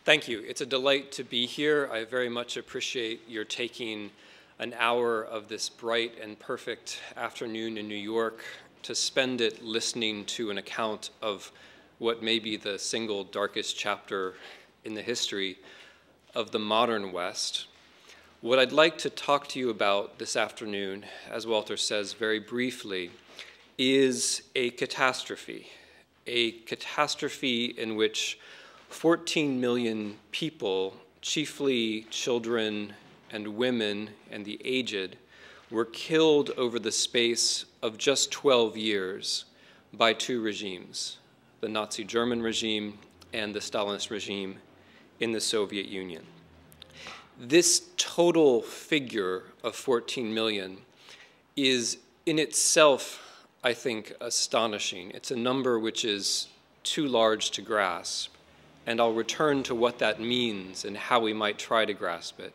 Thank you. It's a delight to be here. I very much appreciate your taking an hour of this bright and perfect afternoon in New York to spend it listening to an account of what may be the single darkest chapter in the history of the modern West. What I'd like to talk to you about this afternoon, as Walter says very briefly, is a catastrophe in which 14 million people, chiefly children and women and the aged, were killed over the space of just 12 years by two regimes, the Nazi German regime and the Stalinist regime in the Soviet Union. This total figure of 14 million is in itself, I think, astonishing. It's a number which is too large to grasp, and I'll return to what that means and how we might try to grasp it.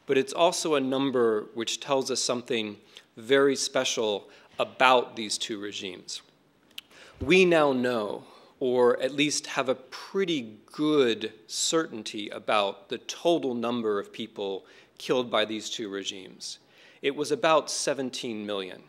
But it's also a number which tells us something very special about these two regimes. We now know, or at least have a pretty good certainty about the total number of people killed by these two regimes. It was about 17 million.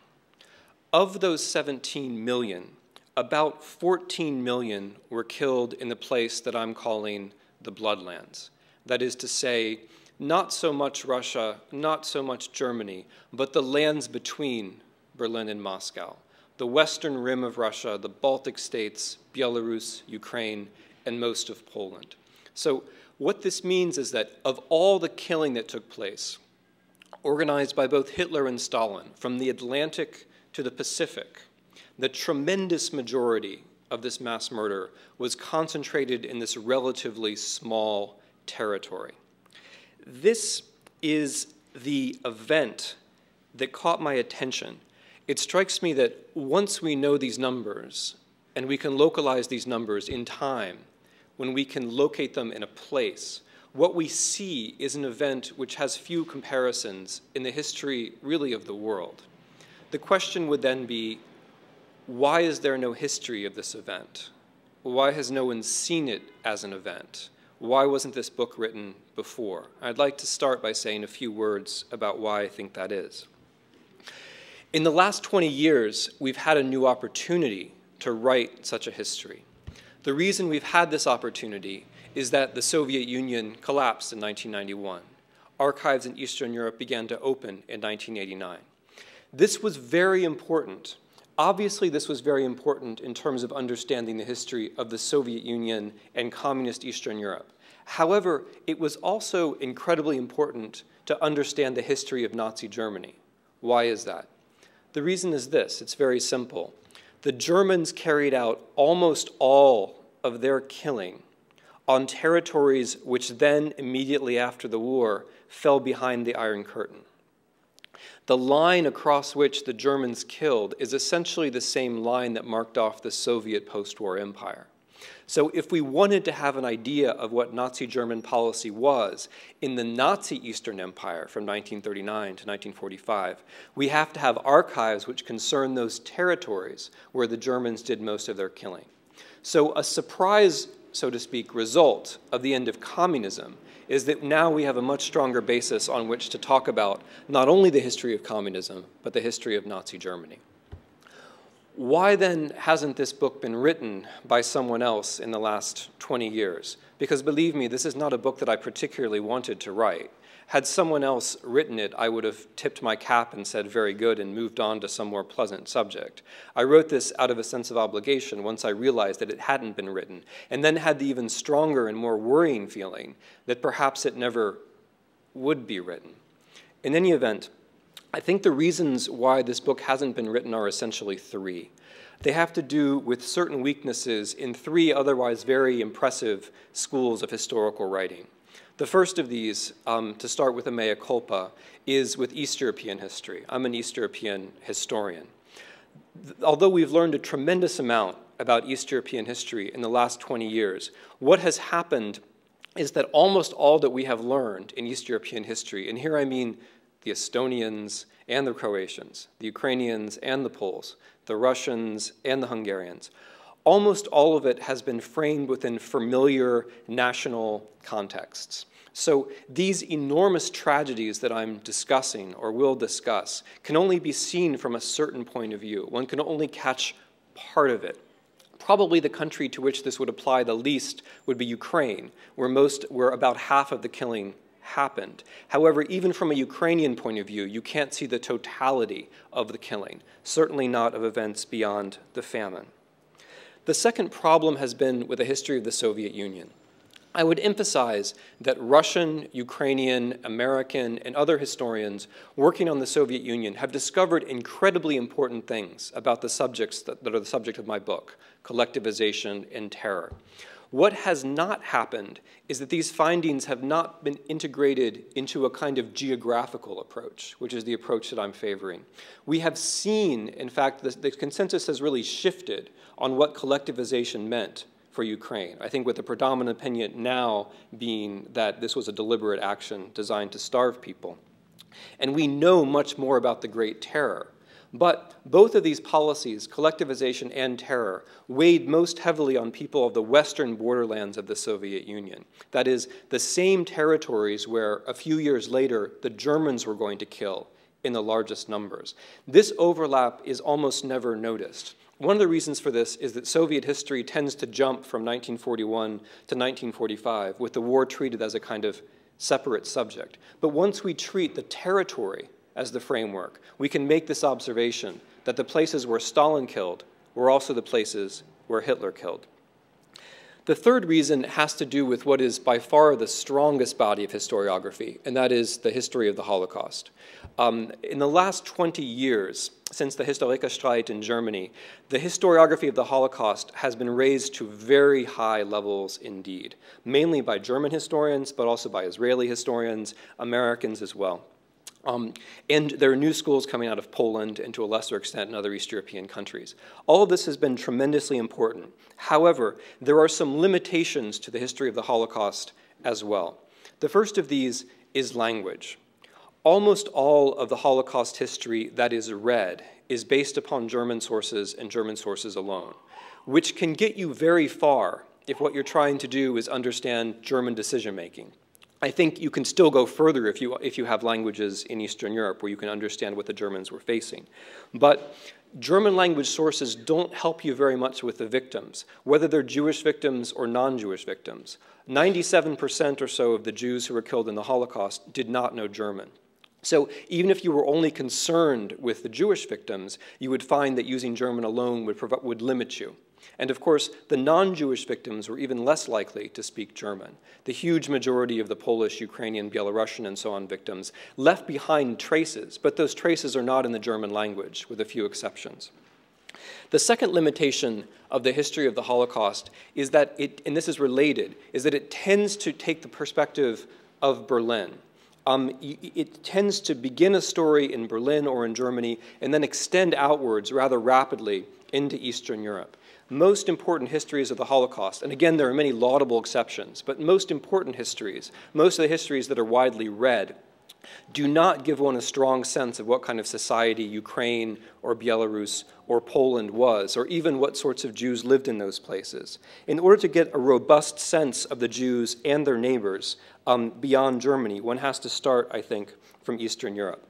Of those 17 million, about 14 million were killed in the place that I'm calling the Bloodlands. That is to say, not so much Russia, not so much Germany, but the lands between Berlin and Moscow. The western rim of Russia, the Baltic states, Belarus, Ukraine, and most of Poland. So what this means is that of all the killing that took place, organized by both Hitler and Stalin, from the Atlantic to the Pacific, the tremendous majority of this mass murder was concentrated in this relatively small territory. This is the event that caught my attention. It strikes me that once we know these numbers, and we can localize these numbers in time, when we can locate them in a place, what we see is an event which has few comparisons in the history, really, of the world. The question would then be, why is there no history of this event? Why has no one seen it as an event? Why wasn't this book written before? I'd like to start by saying a few words about why I think that is. In the last 20 years, we've had a new opportunity to write such a history. The reason we've had this opportunity is that the Soviet Union collapsed in 1991. Archives in Eastern Europe began to open in 1989. This was very important. Obviously, this was very important in terms of understanding the history of the Soviet Union and communist Eastern Europe. However, it was also incredibly important to understand the history of Nazi Germany. Why is that? The reason is this. It's very simple. The Germans carried out almost all of their killing on territories which then, immediately after the war, fell behind the Iron Curtain. The line across which the Germans killed is essentially the same line that marked off the Soviet post-war empire. So if we wanted to have an idea of what Nazi German policy was in the Nazi Eastern Empire from 1939 to 1945, we have to have archives which concern those territories where the Germans did most of their killing. So a surprise, so to speak, result of the end of communism is that now we have a much stronger basis on which to talk about not only the history of communism, but the history of Nazi Germany. Why then hasn't this book been written by someone else in the last 20 years? Because believe me, this is not a book that I particularly wanted to write. Had someone else written it, I would have tipped my cap and said very good and moved on to some more pleasant subject. I wrote this out of a sense of obligation once I realized that it hadn't been written, and then had the even stronger and more worrying feeling that perhaps it never would be written. In any event, I think the reasons why this book hasn't been written are essentially three. They have to do with certain weaknesses in three otherwise very impressive schools of historical writing. The first of these, to start with a mea culpa, is with East European history. I'm an East European historian. Although we've learned a tremendous amount about East European history in the last 20 years, what has happened is that almost all that we have learned in East European history, and here I mean the Estonians and the Croatians, the Ukrainians and the Poles, the Russians and the Hungarians, almost all of it has been framed within familiar national contexts. So these enormous tragedies that I'm discussing or will discuss can only be seen from a certain point of view. One can only catch part of it. Probably the country to which this would apply the least would be Ukraine, where about half of the killing happened. However, even from a Ukrainian point of view, you can't see the totality of the killing, certainly not of events beyond the famine. The second problem has been with the history of the Soviet Union. I would emphasize that Russian, Ukrainian, American, and other historians working on the Soviet Union have discovered incredibly important things about the subjects that are the subject of my book, collectivization and terror. What has not happened is that these findings have not been integrated into a kind of geographical approach, which is the approach that I'm favoring. We have seen, in fact, the consensus has really shifted on what collectivization meant for Ukraine. I think with the predominant opinion now being that this was a deliberate action designed to starve people. And we know much more about the Great Terror. But both of these policies, collectivization and terror, weighed most heavily on people of the western borderlands of the Soviet Union. That is, the same territories where a few years later the Germans were going to kill in the largest numbers. This overlap is almost never noticed. One of the reasons for this is that Soviet history tends to jump from 1941 to 1945, with the war treated as a kind of separate subject. But once we treat the territory as the framework, we can make this observation that the places where Stalin killed were also the places where Hitler killed. The third reason has to do with what is by far the strongest body of historiography, and that is the history of the Holocaust. In the last 20 years, since the Historikerstreit in Germany, the historiography of the Holocaust has been raised to very high levels indeed, mainly by German historians, but also by Israeli historians, Americans as well. And there are new schools coming out of Poland and to a lesser extent in other East European countries. All of this has been tremendously important. However, there are some limitations to the history of the Holocaust as well. The first of these is language. Almost all of the Holocaust history that is read is based upon German sources and German sources alone, which can get you very far if what you're trying to do is understand German decision-making. I think you can still go further if you have languages in Eastern Europe where you can understand what the Germans were facing. But German language sources don't help you very much with the victims, whether they're Jewish victims or non-Jewish victims. 97% or so of the Jews who were killed in the Holocaust did not know German. So even if you were only concerned with the Jewish victims, you would find that using German alone would limit you. And of course, the non-Jewish victims were even less likely to speak German. The huge majority of the Polish, Ukrainian, Belarusian, and so on victims left behind traces, but those traces are not in the German language, with a few exceptions. The second limitation of the history of the Holocaust is that and this is related, is that it tends to take the perspective of Berlin. It tends to begin a story in Berlin or in Germany and then extend outwards rather rapidly into Eastern Europe. Most important histories of the Holocaust, and again, there are many laudable exceptions, but most important histories, most of the histories that are widely read, do not give one a strong sense of what kind of society Ukraine or Belarus or Poland was, or even what sorts of Jews lived in those places. In order to get a robust sense of the Jews and their neighbors beyond Germany, one has to start, I think, from Eastern Europe.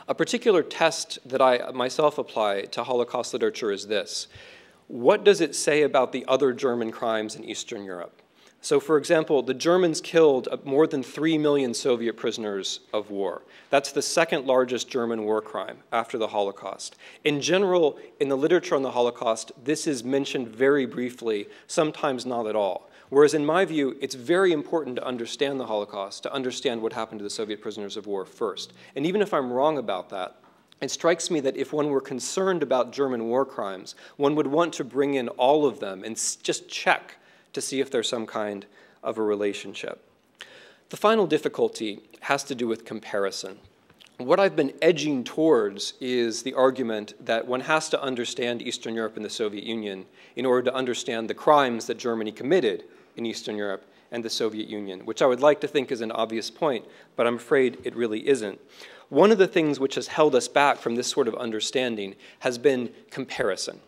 A particular test that I myself apply to Holocaust literature is this. What does it say about the other German crimes in Eastern Europe? So, for example, the Germans killed more than 3 million Soviet prisoners of war. That's the second largest German war crime after the Holocaust. In general, in the literature on the Holocaust, this is mentioned very briefly, sometimes not at all. Whereas in my view, it's very important to understand the Holocaust, to understand what happened to the Soviet prisoners of war first. And even if I'm wrong about that, it strikes me that if one were concerned about German war crimes, one would want to bring in all of them and just check to see if there's some kind of a relationship. The final difficulty has to do with comparison. What I've been edging towards is the argument that one has to understand Eastern Europe and the Soviet Union in order to understand the crimes that Germany committed in Eastern Europe and the Soviet Union, which I would like to think is an obvious point, but I'm afraid it really isn't. One of the things which has held us back from this sort of understanding has been comparison.